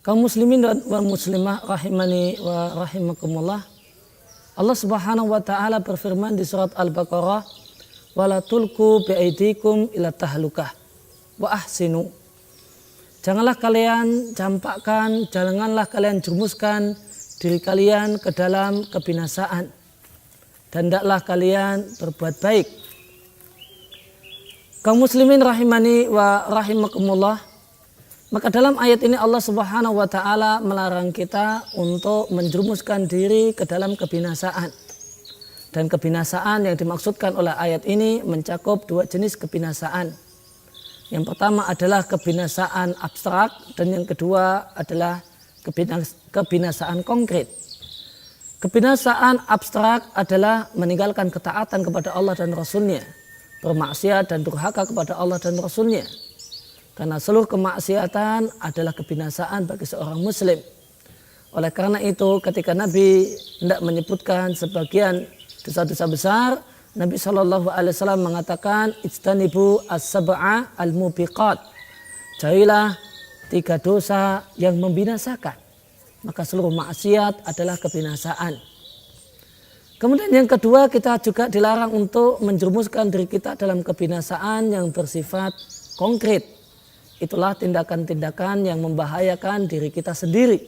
Kaum muslimin dan muslimah rahimani wa rahimakumullah. Allah Subhanahu wa taala berfirman di surat Al-Baqarah, "Wala tulqu biaidikum ila tahlukah wa ahsinu." Janganlah kalian campakkan, janganlah kalian jerumuskan diri kalian ke dalam kebinasaan, dan hendaklah kalian berbuat baik. Kaum muslimin rahimani wa rahimakumullah. Maka dalam ayat ini Allah Subhanahu wa taala melarang kita untuk menjerumuskan diri ke dalam kebinasaan. Dan kebinasaan yang dimaksudkan oleh ayat ini mencakup dua jenis kebinasaan. Yang pertama adalah kebinasaan abstrak dan yang kedua adalah kebinasaan konkret. Kebinasaan abstrak adalah meninggalkan ketaatan kepada Allah dan Rasul-Nya, bermaksiat dan durhaka kepada Allah dan Rasul-Nya. Karena seluruh kemaksiatan adalah kebinasaan bagi seorang muslim. Oleh karena itu ketika Nabi hendak menyebutkan sebagian dosa-dosa besar, Nabi SAW mengatakan ijtanibu as-sab'a al-mubiqat. Jauhilah 3 dosa yang membinasakan. Maka seluruh maksiat adalah kebinasaan. Kemudian yang kedua, kita juga dilarang untuk menjerumuskan diri kita dalam kebinasaan yang bersifat konkret. Itulah tindakan-tindakan yang membahayakan diri kita sendiri.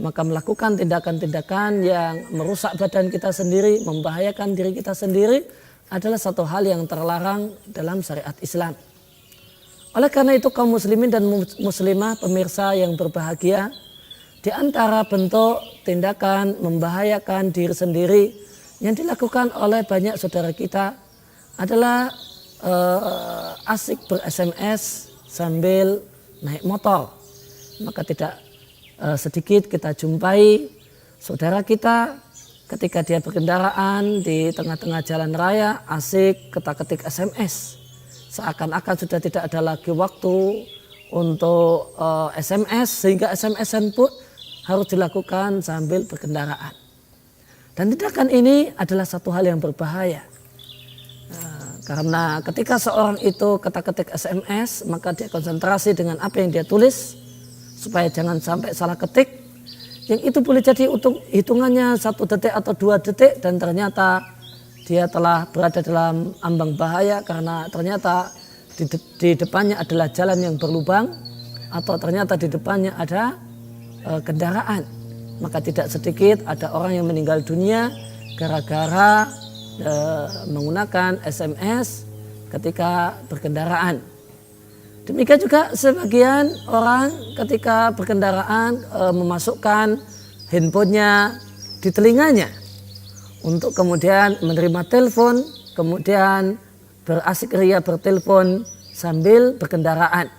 Maka melakukan tindakan-tindakan yang merusak badan kita sendiri, membahayakan diri kita sendiri adalah satu hal yang terlarang dalam syariat Islam. Oleh karena itu kaum muslimin dan muslimah pemirsa yang berbahagia, di antara bentuk tindakan membahayakan diri sendiri yang dilakukan oleh banyak saudara kita adalah asik ber-SMS sambil naik motor. Maka tidak sedikit kita jumpai saudara kita ketika dia berkendaraan di tengah-tengah jalan raya asik ketik-ketik SMS. Seakan-akan sudah tidak ada lagi waktu untuk SMS, sehingga SMS-an pun harus dilakukan sambil berkendaraan. Dan tindakan ini adalah satu hal yang berbahaya. Karena ketika seorang itu ketik-ketik SMS, maka dia konsentrasi dengan apa yang dia tulis supaya jangan sampai salah ketik. Yang itu boleh jadi untuk hitungannya 1 detik atau 2 detik dan ternyata dia telah berada dalam ambang bahaya karena ternyata di depannya adalah jalan yang berlubang atau ternyata di depannya ada kendaraan. Maka tidak sedikit ada orang yang meninggal dunia gara-gara menggunakan SMS ketika berkendaraan. Demikian juga sebagian orang ketika berkendaraan memasukkan handphonenya di telinganya untuk kemudian menerima telepon, kemudian berasik ria bertelepon sambil berkendaraan.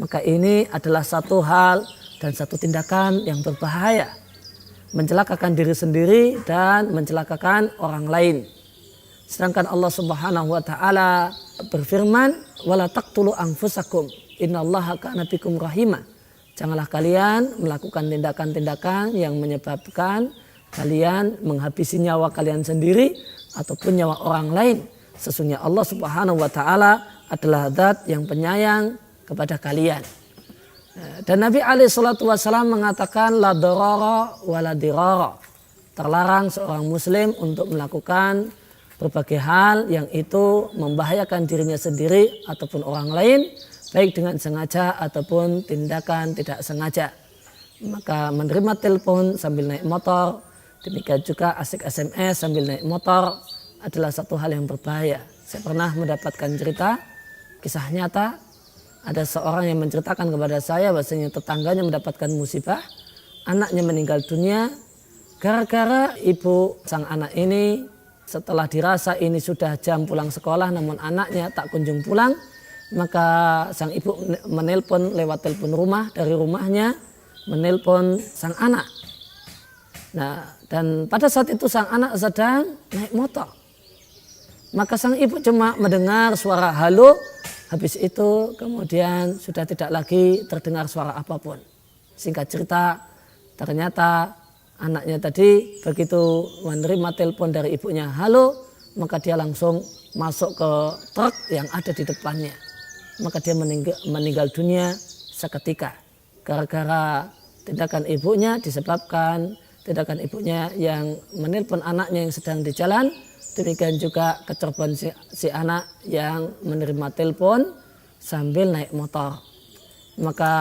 Maka ini adalah satu hal dan satu tindakan yang berbahaya, mencelakakan diri sendiri dan mencelakakan orang lain. Sedangkan Allah Subhanahu wa taala berfirman, "Wala taqtulu anfusakum, innallaha kana bikum rahima." Janganlah kalian melakukan tindakan-tindakan yang menyebabkan kalian menghabisi nyawa kalian sendiri ataupun nyawa orang lain. Sesungguhnya Allah Subhanahu wa taala adalah zat yang penyayang kepada kalian. Dan Nabi alaihi salatu wasallam mengatakan la darara wa la dirara. Terlarang seorang muslim untuk melakukan berbagai hal yang itu membahayakan dirinya sendiri ataupun orang lain, baik dengan sengaja ataupun tindakan tidak sengaja. Maka menerima telepon sambil naik motor, demikian juga asik SMS sambil naik motor adalah satu hal yang berbahaya. Saya pernah mendapatkan cerita, kisah nyata. Ada seorang yang menceritakan kepada saya bahwasanya tetangganya mendapatkan musibah, anaknya meninggal dunia gara-gara ibu sang anak ini setelah dirasa ini sudah jam pulang sekolah namun anaknya tak kunjung pulang, maka sang ibu menelpon lewat telepon rumah dari rumahnya, menelpon sang anak. Nah, dan pada saat itu sang anak sedang naik motor. Maka sang ibu cuma mendengar suara halo. Habis itu kemudian sudah tidak lagi terdengar suara apapun. Singkat cerita, ternyata anaknya tadi begitu menerima telepon dari ibunya halo, maka dia langsung masuk ke truk yang ada di depannya. Maka dia meninggal dunia seketika gara-gara tindakan ibunya disebabkan tindakan ibunya yang menelpon anaknya yang sedang di jalan, demikian juga kecerobohan si anak yang menerima telepon sambil naik motor. Maka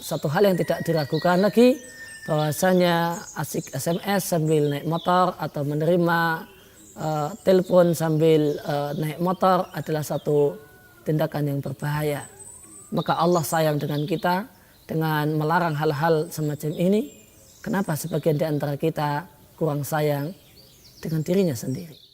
satu hal yang tidak diragukan lagi bahwasanya asik SMS sambil naik motor atau menerima telepon sambil naik motor adalah satu tindakan yang berbahaya. Maka Allah sayang dengan kita dengan melarang hal-hal semacam ini. Kenapa sebagian di antara kita kurang sayang dengan dirinya sendiri?